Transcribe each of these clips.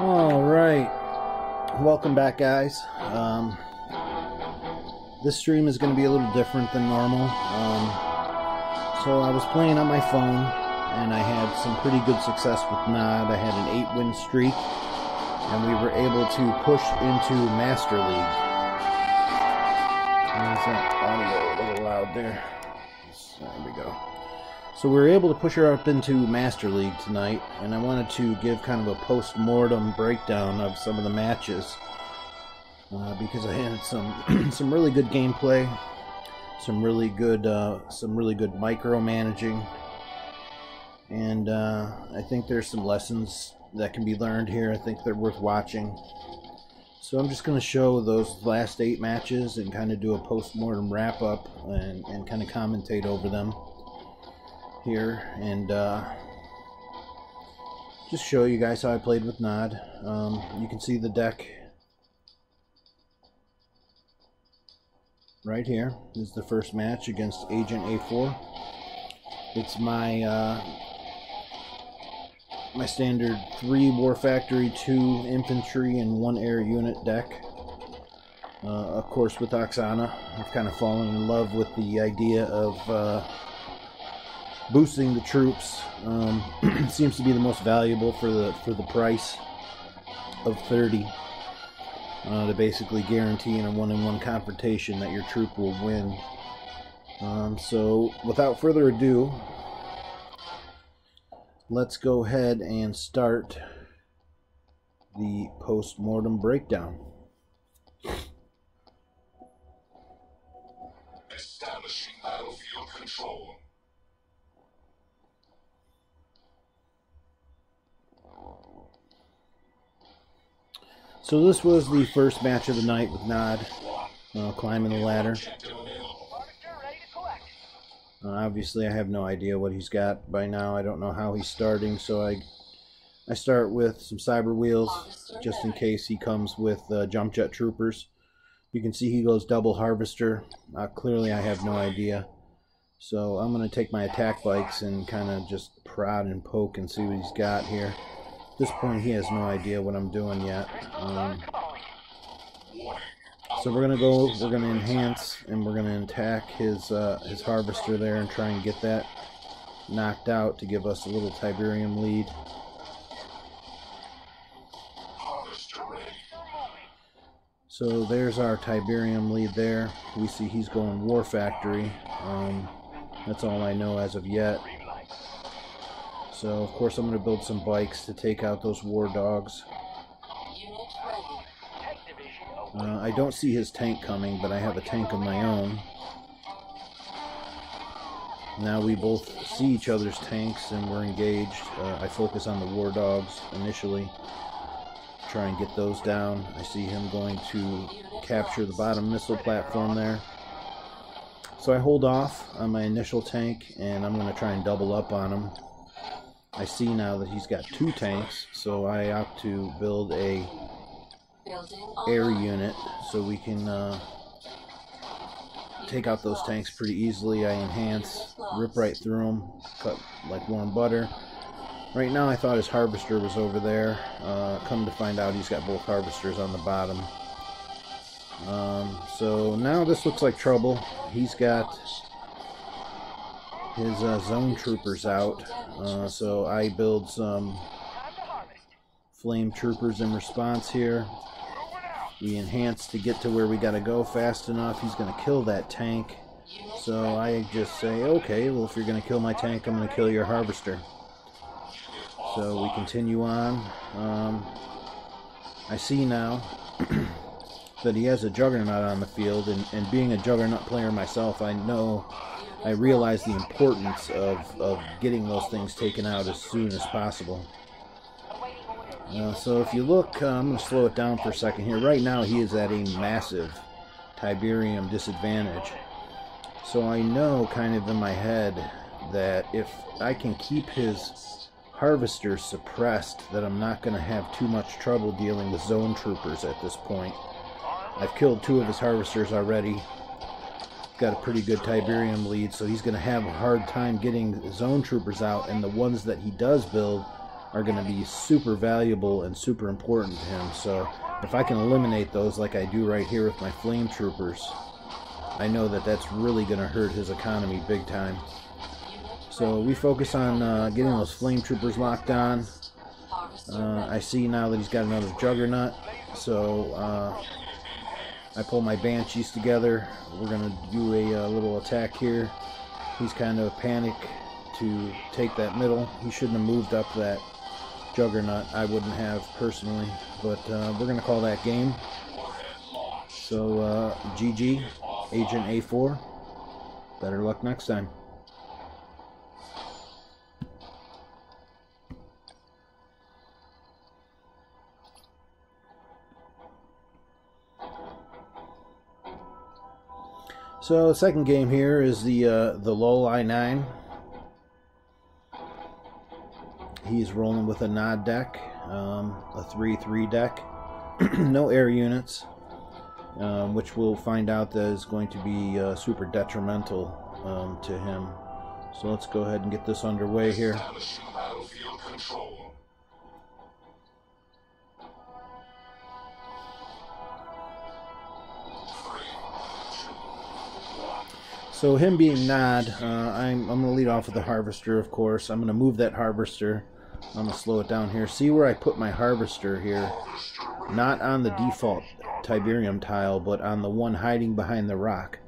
All right, welcome back, guys. This stream is going to be a little different than normal. So I was playing on my phone, and I had some pretty good success with Nod. I had an 8-win streak, and we were able to push into Master League. Is that audio a little loud there? There we go. So we were able to push her up into Master League tonight, and I wanted to give kind of a post-mortem breakdown of some of the matches because I had some really good gameplay, some really good micromanaging, and I think there's some lessons that can be learned here. I think they're worth watching. So I'm just going to show those last 8 matches and kind of do a post-mortem wrap-up and kind of commentate over them here, and just show you guys how I played with Nod. You can see the deck right here. This is the first match against Agent A4. It's my my standard 3 War Factory, 2 Infantry, and 1 Air Unit deck. Of course, with Oksana, I've kind of fallen in love with the idea of boosting the troops. Seems to be the most valuable for the price of 30, to basically guarantee in a 1-in-1 confrontation that your troop will win. So without further ado, let's go ahead and start the post-mortem breakdown. Establishing battlefield control. So this was the first match of the night with Nod, climbing the ladder. Obviously I have no idea what he's got by now. I don't know how he's starting, so I start with some cyber wheels just in case he comes with jump jet troopers. You can see he goes double harvester. Clearly I have no idea. So I'm going to take my attack bikes and kind of just prod and poke and see what he's got here. At this point, he has no idea what I'm doing yet. So we're gonna enhance, and we're gonna attack his harvester there and try and get that knocked out to give us a little Tiberium lead. So there's our Tiberium lead there. We see he's going War Factory. That's all I know as of yet. So, of course, I'm going to build some bikes to take out those war dogs. I don't see his tank coming, but I have a tank of my own. Now we both see each other's tanks and we're engaged. I focus on the war dogs initially, try and get those down. I see him going to capture the bottom missile platform there. So I hold off on my initial tank, and I'm going to try and double up on him. I see now that he's got 2 tanks, so I opt to build a air unit so we can take out those tanks pretty easily. I enhance, rip right through them, cut like warm butter. Right now I thought his harvester was over there. Come to find out he's got both harvesters on the bottom. So now this looks like trouble. He's got his zone troopers out, so I build some flame troopers in response here. We enhance to get to where we gotta go fast enough. He's gonna kill that tank, so I just say, okay, well, if you're gonna kill my tank, I'm gonna kill your harvester. So we continue on. I see now that he has a juggernaut on the field, and being a juggernaut player myself, I realize the importance of getting those things taken out as soon as possible. So if you look, I'm going to slow it down for a second here. Right now he is at a massive Tiberium disadvantage. So I know kind of in my head that if I can keep his harvesters suppressed, that I'm not going to have too much trouble dealing with zone troopers at this point. I've killed 2 of his harvesters already. Got a pretty good Tiberium lead, so he's going to have a hard time getting zone troopers out, and the ones that he does build are going to be super valuable and super important to him. So if I can eliminate those like I do right here with my flame troopers, I know that that's really going to hurt his economy big time. So we focus on getting those flame troopers locked on. I see now that he's got another juggernaut, so I pull my banshees together. We're going to do a little attack here. He's kind of panicked to take that middle. He shouldn't have moved up that juggernaut. I wouldn't have personally, but we're going to call that game. So GG, Agent A4. Better luck next time. So the second game here is the LOL I-9. He's rolling with a nod deck, a 3/3 deck, no air units, which we'll find out that is going to be super detrimental to him. So let's go ahead and get this underway here. So him being Nod, I'm going to lead off with the Harvester, of course. I'm going to move that Harvester. I'm going to slow it down here. See where I put my Harvester here? Not on the default Tiberium tile, but on the one hiding behind the rock.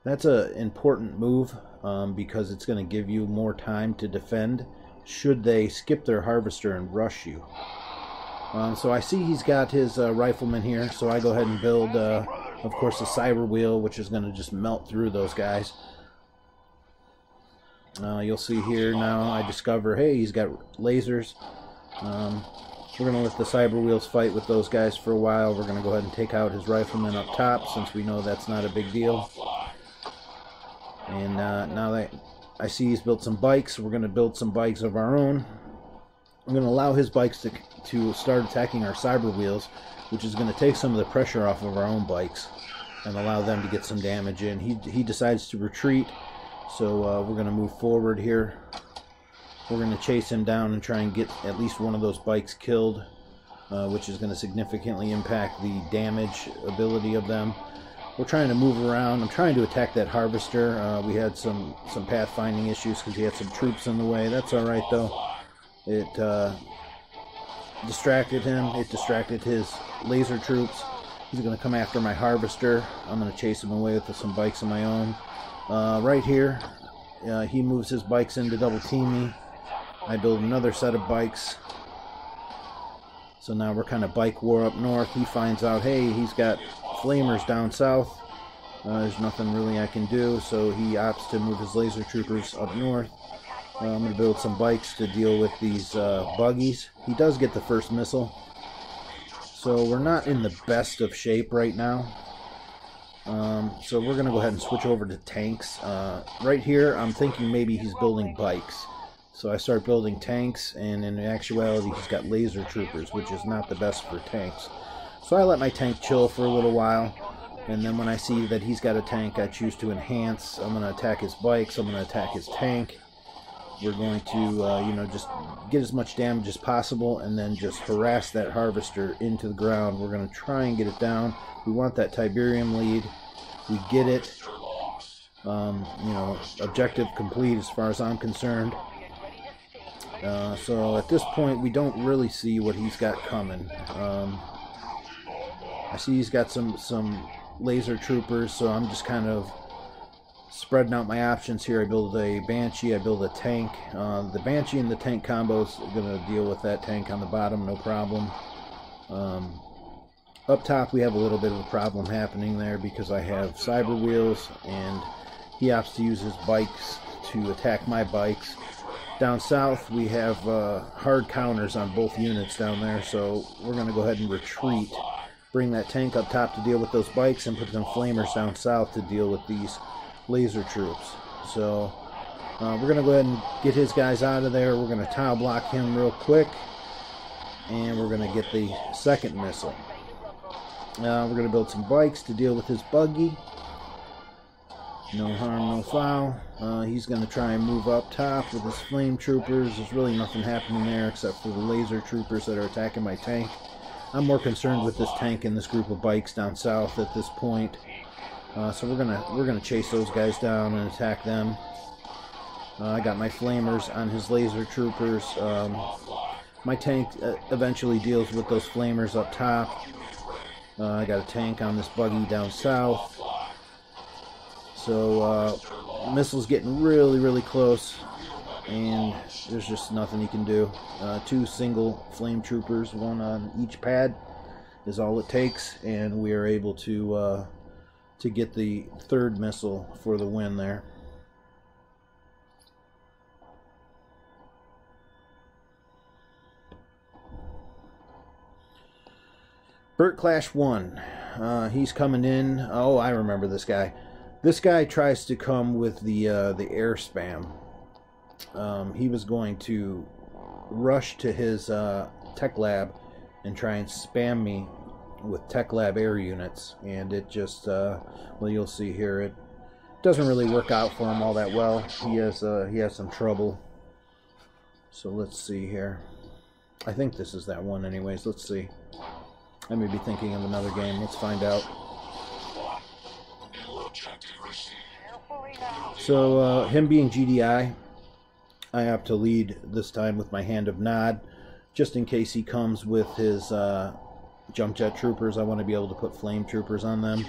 That's an important move because it's going to give you more time to defend should they skip their Harvester and rush you. So I see he's got his rifleman here, so I go ahead and build... of course, the cyber wheel, which is going to just melt through those guys. You'll see here now I discover, hey, he's got lasers. We're going to let the cyber wheels fight with those guys for a while. We're going to go ahead and take out his rifleman up top, since we know that's not a big deal. And now that I see he's built some bikes, we're going to build some bikes of our own. I'm going to allow his bikes to start attacking our cyber wheels, which is going to take some of the pressure off of our own bikes and allow them to get some damage in. He decides to retreat, so we're going to move forward here. We're going to chase him down and try and get at least one of those bikes killed, which is going to significantly impact the damage ability of them. We're trying to move around. I'm trying to attack that Harvester. We had some pathfinding issues because he had some troops in the way. That's alright though. It distracted him. It distracted his laser troops. He's going to come after my Harvester. I'm going to chase him away with some bikes of my own. Right here, he moves his bikes in to double team me. I build another set of bikes. So now we're kind of bike war up north. He finds out, hey, he's got flamers down south. There's nothing really I can do, so he opts to move his laser troopers up north. I'm going to build some bikes to deal with these buggies. He does get the first missile. So we're not in the best of shape right now. So we're going to go ahead and switch over to tanks. Right here, I'm thinking maybe he's building bikes. So I start building tanks, and in actuality, he's got laser troopers, which is not the best for tanks. So I let my tank chill for a little while. And then when I see that he's got a tank, I choose to enhance. I'm going to attack his bikes. I'm going to attack his tank. We're going to, just get as much damage as possible and then just harass that Harvester into the ground. We're going to try and get it down. We want that Tiberium lead. We get it. Objective complete as far as I'm concerned. So at this point, we don't really see what he's got coming. I see he's got some laser troopers, so I'm just kind of spreading out my options here. I build a Banshee, I build a tank. The Banshee and the tank combo is going to deal with that tank on the bottom, no problem. Up top we have a little bit of a problem happening there because I have cyber wheels and he opts to use his bikes to attack my bikes. Down south we have hard counters on both units down there, so we're going to go ahead and retreat. Bring that tank up top to deal with those bikes and put some flamers down south to deal with these laser troops. So we're going to go ahead and get his guys out of there. We're going to tile block him real quick, and we're going to get the second missile. We're going to build some bikes to deal with his buggy. No harm, no foul. He's going to try and move up top with his flame troopers. There's really nothing happening there except for the laser troopers that are attacking my tank. I'm more concerned with this tank and this group of bikes down south at this point. So we're gonna chase those guys down and attack them. I got my flamers on his laser troopers. My tank eventually deals with those flamers up top. I got a tank on this buggy down south. So missile's getting really close, and there's just nothing he can do. 2 single flame troopers, 1 on each pad, is all it takes, and we are able to get the 3rd missile for the win there. Burt Clash 1. He's coming in. Oh, I remember this guy. This guy tries to come with the air spam. He was going to rush to his tech lab and try and spam me with tech lab air units, and it just well, you'll see here, it doesn't really work out for him all that well. He has some trouble. So let's see here. I think this is that one anyways. Let's see. I may be thinking of another game. Let's find out. So him being GDI, I opt to lead this time with my hand of nod, just in case he comes with his jump jet troopers. I want to be able to put flame troopers on them.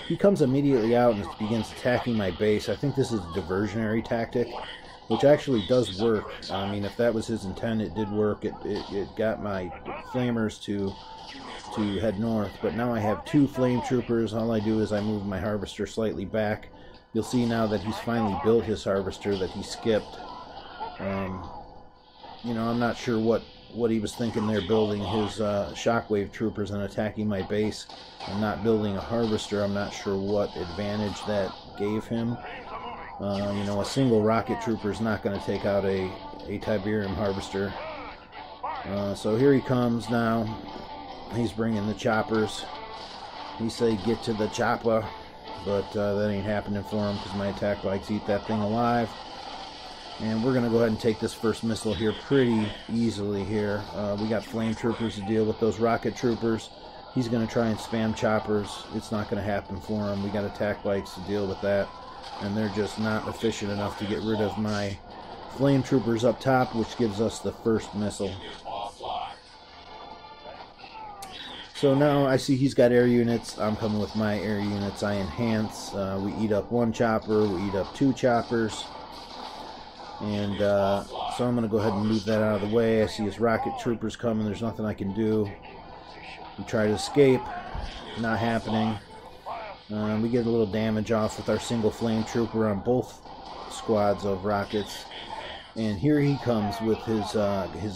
He comes immediately out and begins attacking my base. I think this is a diversionary tactic, which actually does work. I mean, if that was his intent, it did work. It got my flamers to head north, but now I have 2 flame troopers. All I do is I move my harvester slightly back. You'll see now that he's finally built his harvester that he skipped. You know, I'm not sure what he was thinking there, building his shockwave troopers and attacking my base and not building a harvester. I'm not sure what advantage that gave him. You know, a single rocket trooper is not going to take out a Tiberium harvester. So here he comes now. He's bringing the choppers. He say get to the chopper, but that ain't happening for him because my attack bikes eat that thing alive. And we're going to go ahead and take this first missile here pretty easily here. We got flame troopers to deal with those rocket troopers. He's going to try and spam choppers. It's not going to happen for him. We got attack bikes to deal with that, and they're just not efficient enough to get rid of my flame troopers up top, which gives us the first missile. So now I see he's got air units. I'm coming with my air units. I enhance. We eat up 1 chopper. We eat up 2 choppers. And so I'm going to go ahead and move that out of the way. I see his rocket troopers coming. There's nothing I can do. We try to escape. Not happening. We get a little damage off with our single flame trooper on both squads of rockets. And here he comes with his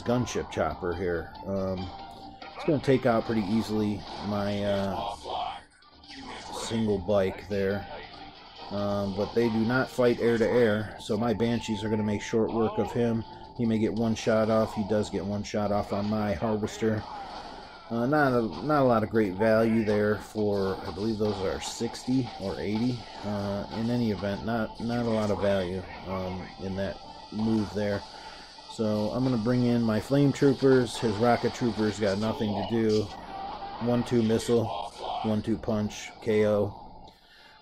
gunship chopper here. It's going to take out pretty easily my single bike there. But they do not fight air to air, so my Banshees are going to make short work of him. He may get 1 shot off. He does get 1 shot off on my harvester. Not a lot of great value there for, I believe those are 60 or 80. In any event, not a lot of value in that move there. So I'm going to bring in my flame troopers. His rocket troopers got nothing to do. 1-2 missile, 1-2 punch, KO.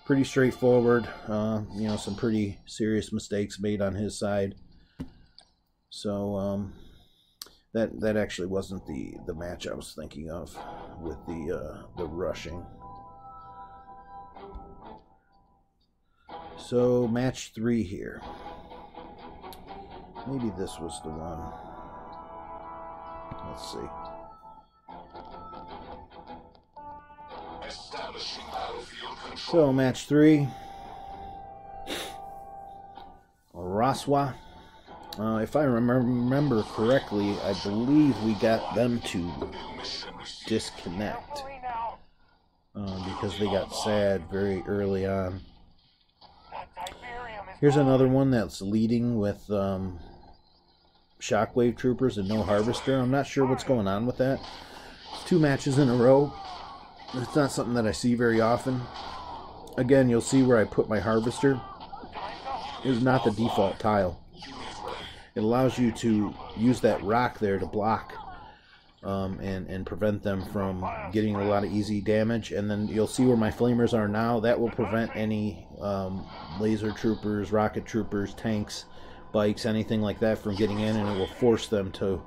Pretty straightforward. You know, some pretty serious mistakes made on his side. So that actually wasn't the match I was thinking of with the rushing. So match 3 here. Maybe this was the one. Let's see. So match 3. Raswa. If I remember correctly, I believe we got them to disconnect because they got sad very early on. Here's another one that's leading with shockwave troopers and no harvester. I'm not sure what's going on with that. It's 2 matches in a row. It's not something that I see very often. Again, you'll see where I put my harvester is not the default tile. It allows you to use that rock there to block and prevent them from getting a lot of easy damage. And then you'll see where my flamers are now. That will prevent any laser troopers, rocket troopers, tanks, bikes, anything like that from getting in, and it will force them to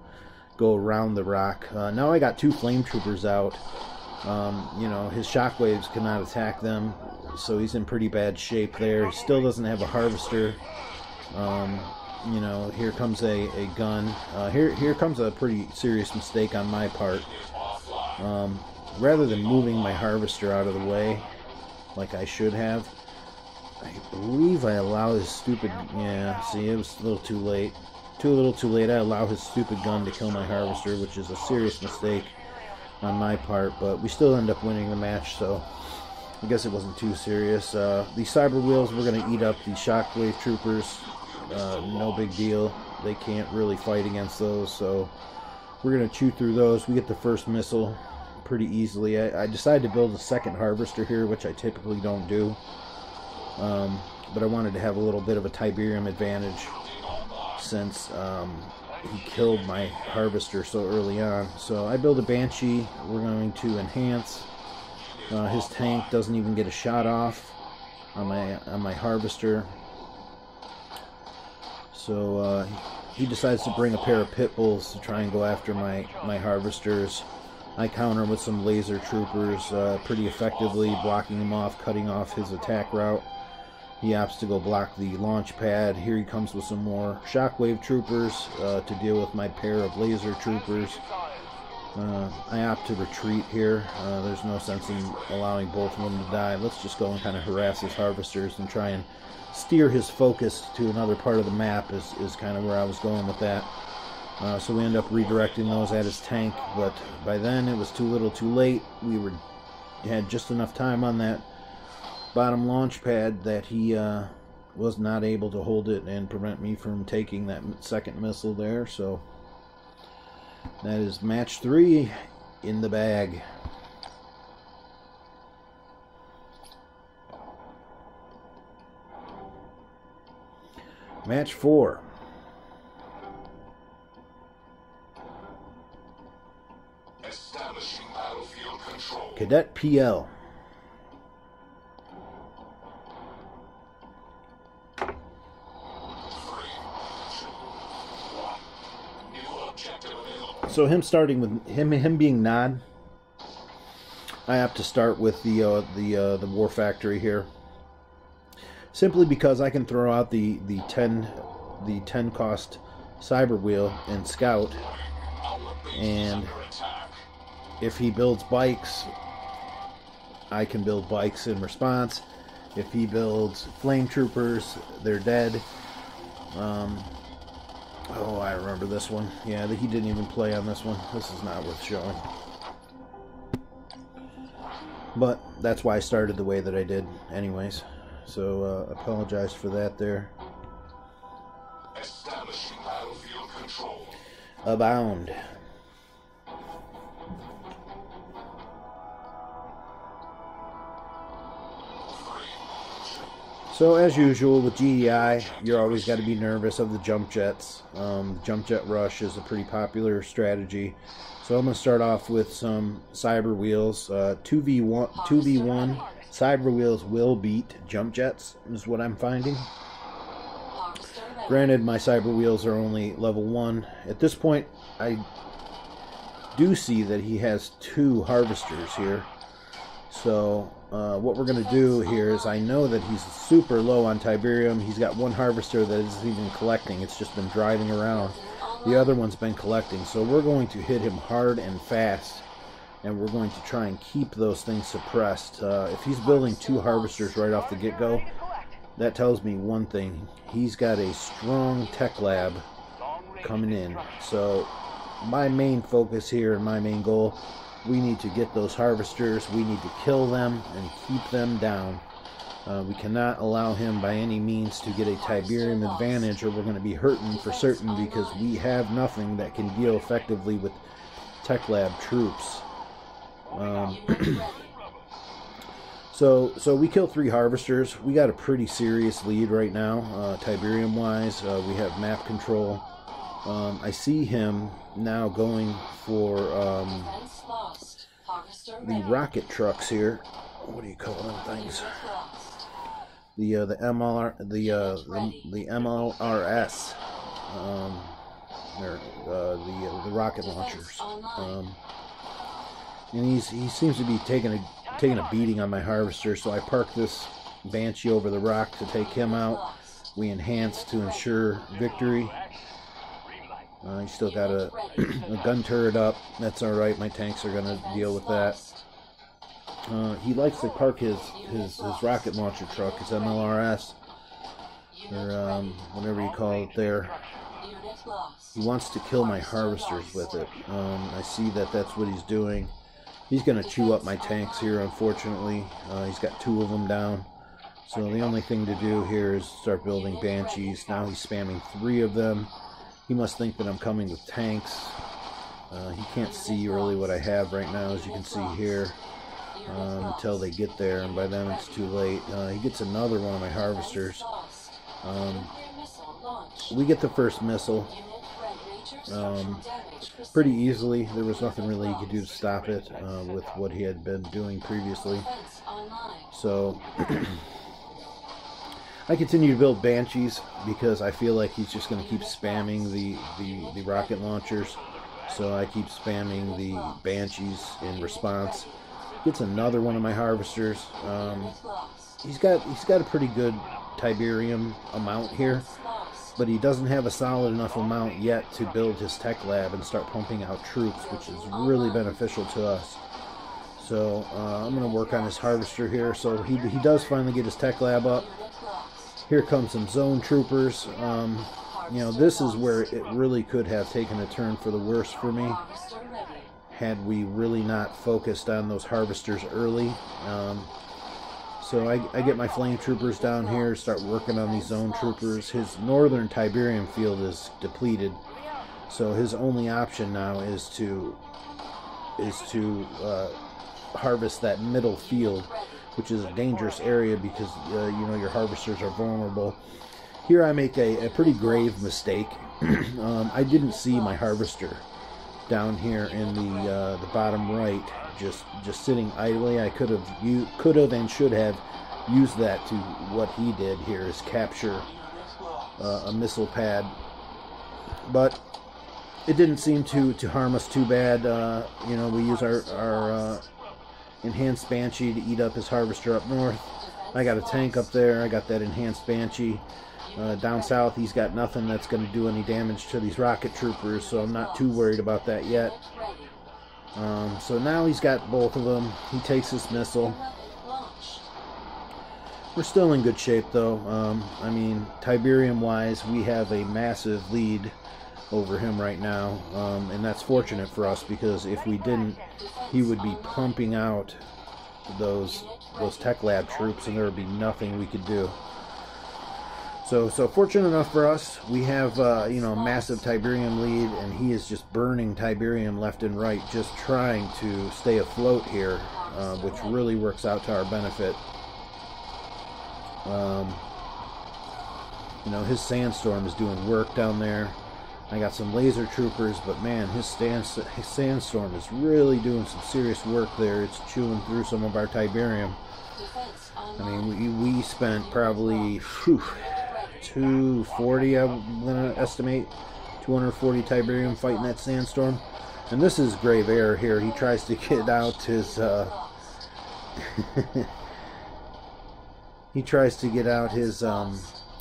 go around the rock. Now I got 2 flame troopers out. You know, his shockwaves cannot attack them, so he's in pretty bad shape there. He still doesn't have a harvester. You know, here comes a gun. Here comes a pretty serious mistake on my part. Rather than moving my harvester out of the way, like I should have, I believe I allow his stupid... Yeah, see, it was a little too late. A little too late. I allow his stupid gun to kill my harvester, which is a serious mistake on my part, but we still end up winning the match, so I guess it wasn't too serious. These cyber wheels, we're going to eat up the shockwave troopers. No big deal. They can't really fight against those, so we're going to chew through those. We get the first missile pretty easily. I decided to build a second harvester here, which I typically don't do, but I wanted to have a little bit of a Tiberium advantage since he killed my harvester so early on. So I build a Banshee. We're going to enhance. His tank doesn't even get a shot off on my harvester. So he decides to bring a pair of pit bulls to try and go after my harvesters. I counter with some laser troopers pretty effectively, blocking him off, cutting off his attack route. He opts to go block the launch pad. Here he comes with some more shockwave troopers to deal with my pair of laser troopers. I opt to retreat here. There's no sense in allowing both of them to die. Let's just go and kind of harass his harvesters and try and steer his focus to another part of the map is kind of where I was going with that. So we end up redirecting those at his tank, but by then it was too little too late. We had just enough time on that bottom launch pad that he was not able to hold it and prevent me from taking that second missile there. So that is match 3 in the bag. Match 4. Establishing battlefield control. Cadet PL. So him starting with him being Nod, I have to start with the War Factory here, simply because I can throw out the 10 cost Cyber Wheel and Scout, and if he builds bikes, I can build bikes in response. If he builds flame troopers, they're dead. Oh, I remember this one. Yeah, he didn't even play on this one. This is not worth showing. But that's why I started the way that I did anyways. So, apologize for that there. Establishing battlefield control. Abound. So as usual with GDI, you're always got to be nervous of the jump jets. Jump jet rush is a pretty popular strategy. So I'm going to start off with some cyber wheels. 2v1 cyber wheels will beat jump jets, is what I'm finding. Granted, my cyber wheels are only level 1. At this point, I do see that he has 2 harvesters here. So what we're going to do here is, I know that he's super low on Tiberium. He's got 1 harvester that isn't even collecting. It's just been driving around. The other one's been collecting. So we're going to hit him hard and fast, and we're going to try and keep those things suppressed. If he's building 2 harvesters right off the get-go, that tells me one thing. He's got a strong tech lab coming in. So my main focus here and my main goal, we need to get those harvesters. We need to kill them and keep them down. We cannot allow him by any means to get a Tiberium advantage, or we're going to be hurting for certain, because we have nothing that can deal effectively with Tech Lab troops. So we killed 3 harvesters. We got a pretty serious lead right now, Tiberium wise. We have map control. I see him now going for the rocket trucks here. What do you call them things? The MLRS, the rocket launchers. And he seems to be taking a beating on my harvester, so I parked this Banshee over the rock to take him out. We enhanced to ensure victory. He's still got a gun turret up. That's alright, my tanks are going to deal with that. He likes to park his rocket launcher truck, his MLRS, or whatever you call it there. He wants to kill my harvesters with it. I see that that's what he's doing. He's going to chew up my tanks here, unfortunately. He's got 2 of them down. So the only thing to do here is start building Banshees. Now he's spamming 3 of them. He must think that I'm coming with tanks. He can't see really what I have right now, as you can see here, until they get there, and by then it's too late. He gets another one of my harvesters. We get the first missile pretty easily. There was nothing really he could do to stop it with what he had been doing previously. So I continue to build Banshees because I feel like he's just going to keep spamming the rocket launchers. So I keep spamming the Banshees in response. Gets another one of my harvesters. He's got a pretty good Tiberium amount here, but he doesn't have a solid enough amount yet to build his tech lab and start pumping out troops, which is really beneficial to us. So I'm going to work on his harvester here. So he does finally get his tech lab up. Here comes some zone troopers. You know, this is where it really could have taken a turn for the worse for me had we really not focused on those harvesters early. So I get my flame troopers down here, start working on these zone troopers. His northern Tiberium field is depleted, so his only option now is to harvest that middle field, which is a dangerous area because you know, your harvesters are vulnerable. Here I make a pretty grave mistake. I didn't see my harvester down here in the bottom right, just sitting idly. I could have and should have used that to what he did here, is capture a missile pad. But it didn't seem to harm us too bad. You know, we use our enhanced Banshee to eat up his harvester up north. I got a tank up there. I got that enhanced Banshee. Down south, he's got nothing that's going to do any damage to these rocket troopers, so I'm not too worried about that yet. So now he's got both of them. He takes his missile. We're still in good shape, though. I mean, Tiberium-wise, we have a massive lead over him right now, and that's fortunate for us, because if we didn't, he would be pumping out those tech lab troops, and there would be nothing we could do. So fortunate enough for us, we have you know, a massive Tiberium lead, and he is just burning Tiberium left and right, just trying to stay afloat here, which really works out to our benefit. You know, his sandstorm is doing work down there. I got some laser troopers, but man, his sandstorm is really doing some serious work there. It's chewing through some of our Tiberium. I mean, we spent probably 240, I'm going to estimate, 240 Tiberium fighting that sandstorm. And this is grave error here. He tries to get out his he tries to get out his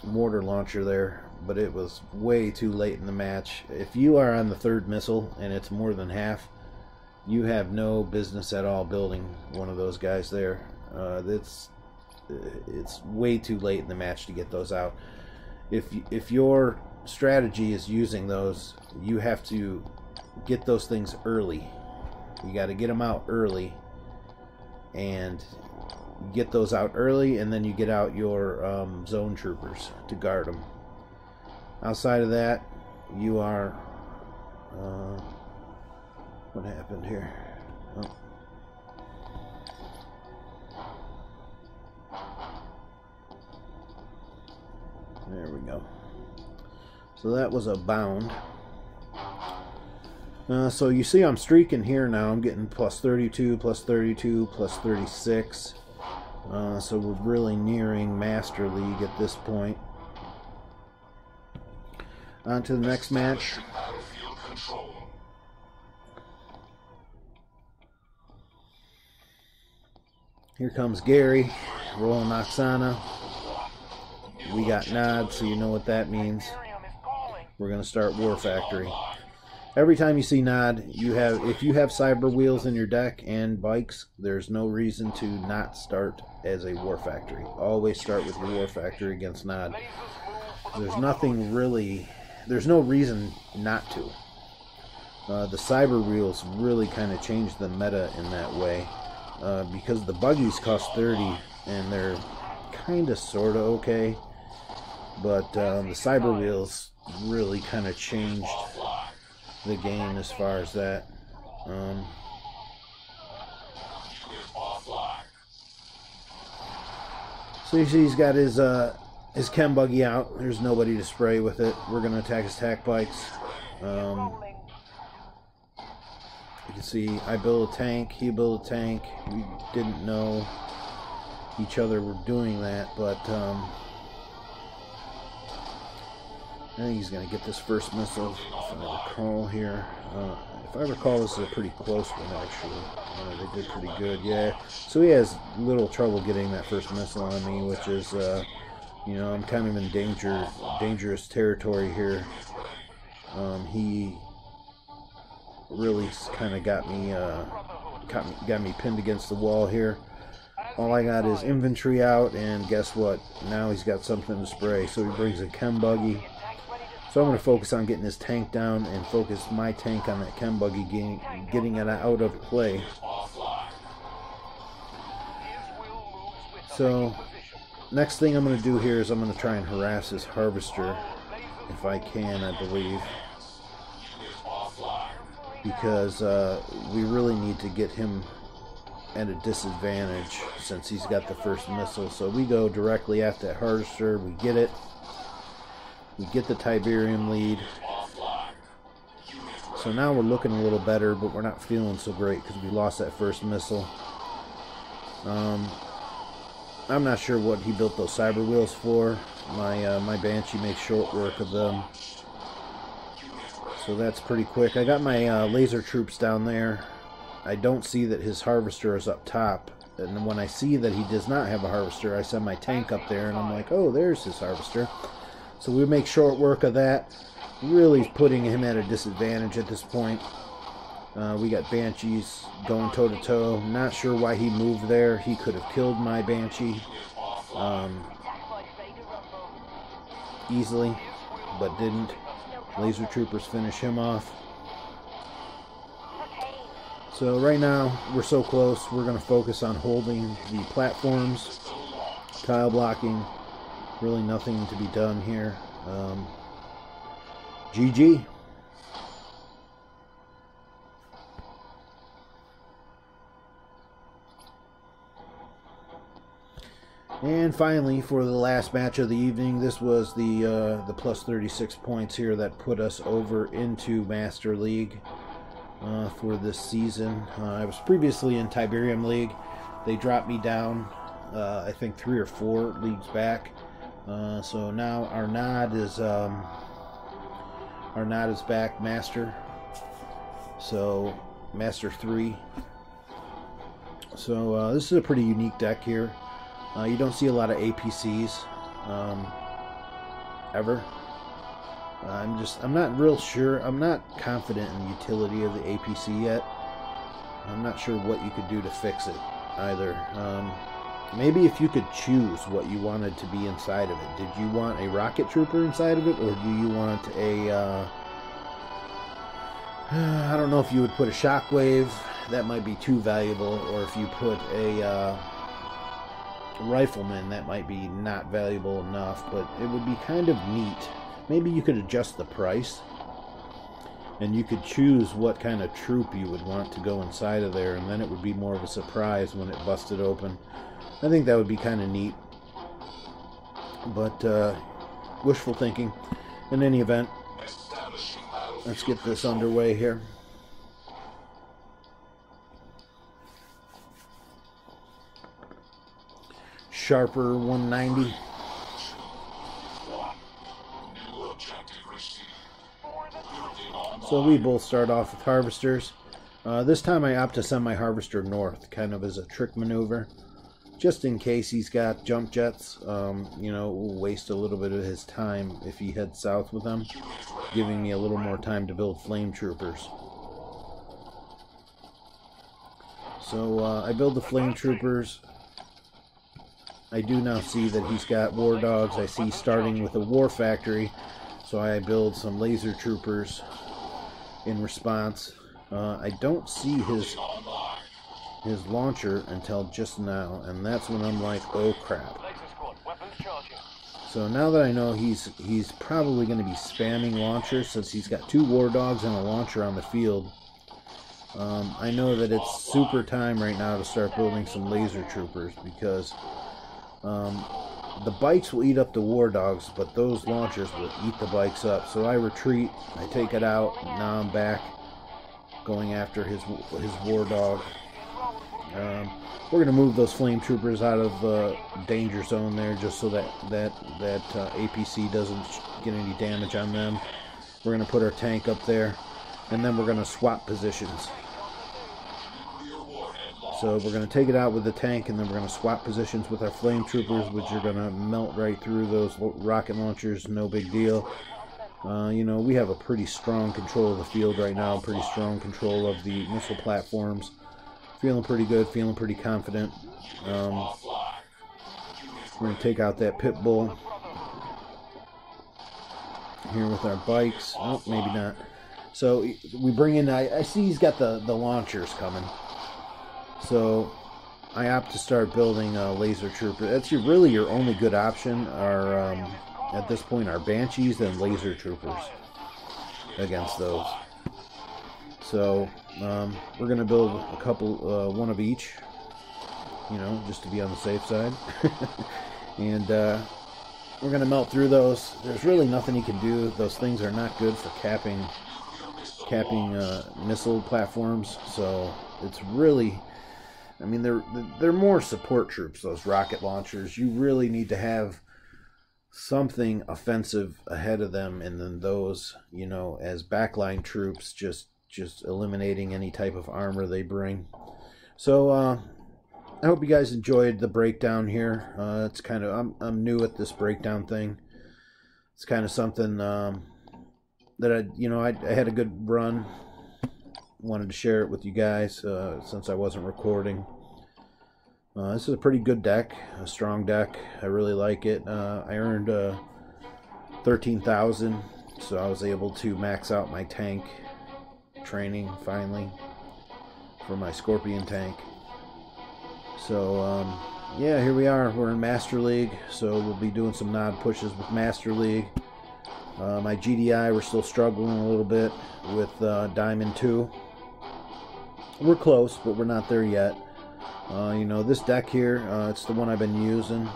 mortar launcher there, but it was way too late in the match. If you are on the 3rd missile and it's more than half, you have no business at all building one of those guys there. It's way too late in the match to get those out. If your strategy is using those, you have to get those things early. You got to get them out early, and get those out early, and then you get out your zone troopers to guard them. Outside of that, you are what happened here? Oh. There we go. So that was a bound. So you see I'm streaking here now. I'm getting plus 32, plus 32, plus 36. So we're really nearing Master League at this point. On to the next match. Here comes Gary, rolling Oksana. We got Nod, so you know what that means. We're going to start War Factory. Every time you see Nod, if you have cyber wheels in your deck and bikes, there's no reason to not start as a War Factory. Always start with your War Factory against Nod. There's no reason not to. The cyber wheels really kind of changed the meta in that way. Because the buggies cost 30 and they're kind of sort of okay. But the cyber wheels really kind of changed the game as far as that. So you see he's got his chem buggy out. There's nobody to spray with it. We're going to attack his tack bikes. You can see I build a tank, he built a tank. We didn't know each other were doing that, but I think he's going to get this first missile, if I recall here. If I recall, this is a pretty close one, actually. They did pretty good, yeah. So he has little trouble getting that first missile on me, which is, you know, I'm kind of in dangerous territory here. He really kind of got me pinned against the wall here. All I got is infantry out, and guess what? Now he's got something to spray, so he brings a chem buggy. So I'm going to focus on getting his tank down and focus my tank on that chem buggy, getting it out of play. So next thing I'm going to do here is I'm going to try and harass his harvester, if I can, I believe. Because we really need to get him at a disadvantage since he's got the first missile. So we go directly after that harvester, we get it. We get the Tiberium lead. So now we're looking a little better, but we're not feeling so great because we lost that first missile. I'm not sure what he built those cyber wheels for. My Banshee makes short work of them. So that's pretty quick. I got my laser troops down there. I don't see that his harvester is up top. And when I see that he does not have a harvester, I send my tank up there and I'm like, oh, there's his harvester. So we make short work of that, really putting him at a disadvantage at this point. We got Banshees going toe-to-toe. Not sure why he moved there. He could have killed my Banshee easily, but didn't. Laser troopers finish him off. So right now, we're so close. We're going to focus on holding the platforms, tile blocking. Really nothing to be done here. GG. And finally, for the last match of the evening, this was the plus 36 points here that put us over into Master League for this season. I was previously in Tiberium League. They dropped me down, I think 3 or 4 leagues back. So now our nod is back Master. So Master 3. So this is a pretty unique deck here. You don't see a lot of APCs ever. I'm not real sure. I'm not confident in the utility of the APC yet. I'm not sure what you could do to fix it either. Maybe if you could choose what you wanted to be inside of it. Did you want a rocket trooper inside of it, or do you want a I don't know if you would put a shockwave. That might be too valuable. Or if you put a rifleman, that might be not valuable enough. But it would be kind of neat. Maybe you could adjust the price, and you could choose what kind of troop you would want to go inside of there, and then it would be more of a surprise when it busted open. I think that would be kind of neat. But wishful thinking. In any event, let's get this underway here. Sharper 190. So we both start off with harvesters. This time I opt to send my harvester north, kind of as a trick maneuver, just in case he's got jump jets. You know, we'll waste a little bit of his time if he heads south with them, giving me a little more time to build flame troopers. So I build the flame troopers. I do now see that he's got war dogs. I see starting with a war factory, so I build some laser troopers in response. I don't see his launcher until just now, and that's when I'm like, oh crap. So now that I know he's probably going to be spamming launchers, since he's got 2 war dogs and a launcher on the field, I know that it's super time right now to start building some laser troopers, because the bikes will eat up the war dogs, but those launchers will eat the bikes up. So I retreat, I take it out, and now I'm back going after his war dog. We're going to move those flame troopers out of danger zone there, just so that APC doesn't get any damage on them. We're going to put our tank up there, and then we're going to swap positions. So we're going to take it out with the tank, and then we're going to swap positions with our flame troopers, which are going to melt right through those rocket launchers. No big deal. You know, we have a pretty strong control of the field right now, pretty strong control of the missile platforms. Feeling pretty good, feeling pretty confident. We're going to take out that pit bull here with our bikes. Oh, maybe not. So we bring in, I see he's got the launchers coming. So I opt to start building a laser trooper. That's really your only good option, are at this point are Banshees and laser troopers against those. So we're going to build a couple, one of each, you know, just to be on the safe side. And we're going to melt through those. There's really nothing you can do. Those things are not good for capping missile platforms. So it's really, I mean, they're more support troops, those rocket launchers. You really need to have something offensive ahead of them, and then those, you know, as backline troops, just eliminating any type of armor they bring. So I hope you guys enjoyed the breakdown here. It's kind of, I'm new at this breakdown thing. It's kind of something that I had a good run. Wanted to share it with you guys since I wasn't recording. This is a pretty good deck, a strong deck. I really like it. I earned 13,000, so I was able to max out my tank training finally for my Scorpion tank. So yeah, here we are. We're in Master League, so we'll be doing some nod pushes with Master League. My GDI, we're still struggling a little bit with Diamond 2. We're close, but we're not there yet. You know, this deck here, it's the one I've been using,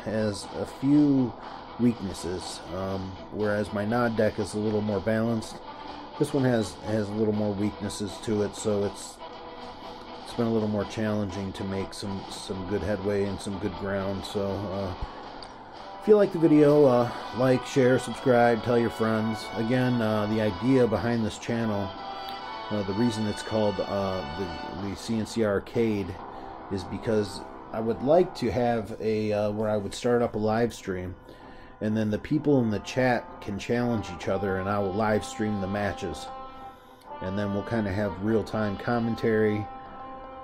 has a few weaknesses, whereas my nod deck is a little more balanced. This one has a little more weaknesses to it, so it's been a little more challenging to make some good headway and some good ground. So if you like the video, like, share, subscribe, tell your friends. Again, the idea behind this channel, the reason it's called the CNC Arcade, is because I would like to have a where I would start up a live stream, and then the people in the chat can challenge each other, and I will live stream the matches, and then we'll kind of have real-time commentary,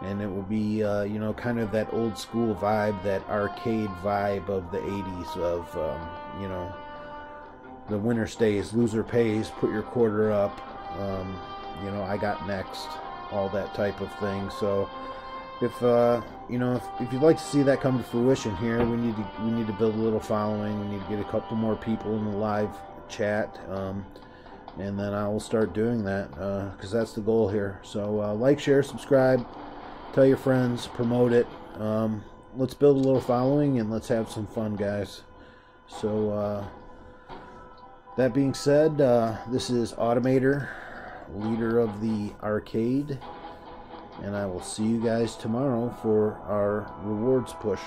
and it will be you know, kind of that old school vibe, that arcade vibe of the 80s, of you know, the winner stays, loser pays, put your quarter up, you know, I got next, all that type of thing. So if you know, if you'd like to see that come to fruition here, we need to build a little following. We need to get a couple more people in the live chat, and then I will start doing that, because that's the goal here. So like, share, subscribe, tell your friends, promote it. Let's build a little following, and let's have some fun, guys. So That being said, this is Automator, leader of the arcade, and I will see you guys tomorrow for our rewards push.